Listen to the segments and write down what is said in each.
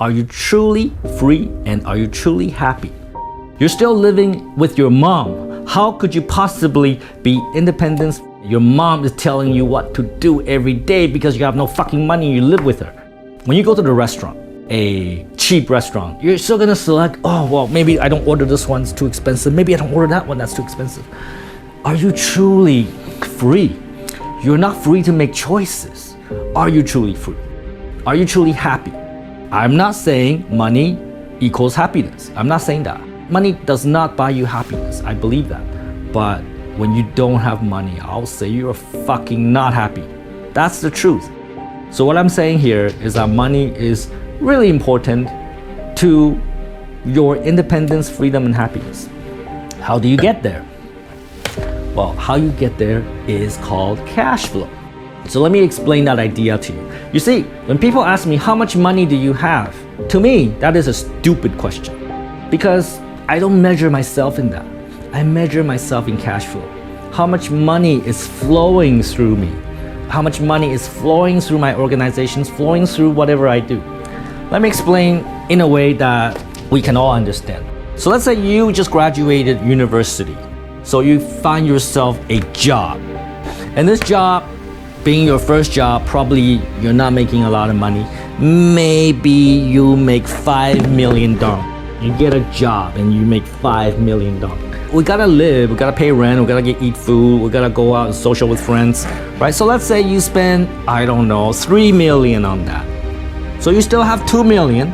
Are you truly free and are you truly happy? You're still living with your mom. How could you possibly be independent? Your mom is telling you what to do every day because you have no fucking money, you live with her. When you go to the restaurant, a cheap restaurant, you're still gonna select, oh, well, maybe I don't order this one, it's too expensive. Maybe I don't order that one, that's too expensive. Are you truly free? You're not free to make choices. Are you truly free? Are you truly happy? I'm not saying money equals happiness. I'm not saying that. Money does not buy you happiness. I believe that. But when you don't have money, I'll say you're fucking not happy. That's the truth. So what I'm saying here is that money is really important to your independence, freedom, and happiness. How do you get there? Well, how you get there is called cash flow. So let me explain that idea to you. You see, when people ask me, how much money do you have? To me, that is a stupid question because I don't measure myself in that. I measure myself in cash flow. How much money is flowing through me? How much money is flowing through my organizations, flowing through whatever I do? Let me explain in a way that we can all understand. So let's say you just graduated university. So you find yourself a job. And this job, being your first job, probably you're not making a lot of money. Maybe you make $5 million. You get a job and you make $5 million. We gotta live, we gotta pay rent, we gotta eat food, we gotta go out and social with friends, right? So let's say you spend, I don't know, $3 million on that. So you still have $2 million.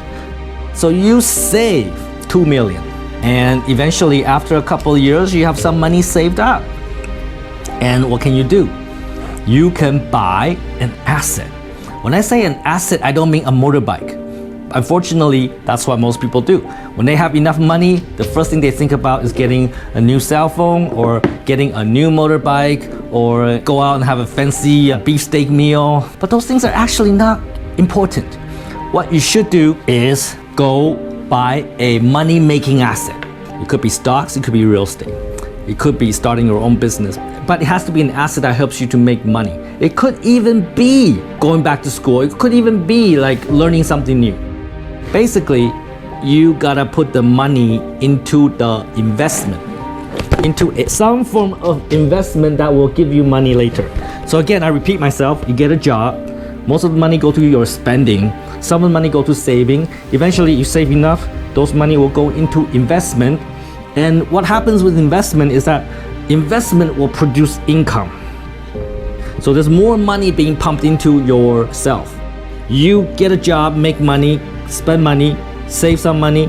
So you save $2 million. And eventually, after a couple of years, you have some money saved up. And what can you do? You can buy an asset. When I say an asset, I don't mean a motorbike. Unfortunately, that's what most people do. When they have enough money, the first thing they think about is getting a new cell phone or getting a new motorbike or go out and have a fancy beefsteak meal. But those things are actually not important. What you should do is go buy a money-making asset. It could be stocks, it could be real estate. It could be starting your own business. But it has to be an asset that helps you to make money. It could even be going back to school. It could even be like learning something new. Basically, you gotta put the money into the investment, into some form of investment that will give you money later. So again, I repeat myself, you get a job, most of the money go to your spending, some of the money go to saving. Eventually you save enough, those money will go into investment. And what happens with investment is that investment will produce income. So there's more money being pumped into yourself. You get a job, make money, spend money, save some money.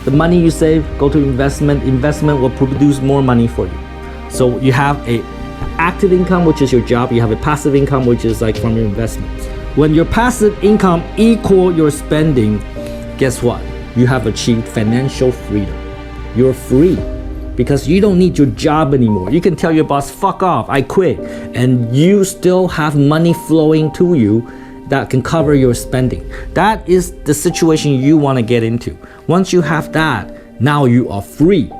The money you save go to investment. Investment will produce more money for you. So you have a active income, which is your job. You have a passive income, which is like from your investments. When your passive income equal your spending, guess what? You have achieved financial freedom. You're free because you don't need your job anymore. You can tell your boss, fuck off, I quit. And you still have money flowing to you that can cover your spending. That is the situation you want to get into. Once you have that, now you are free.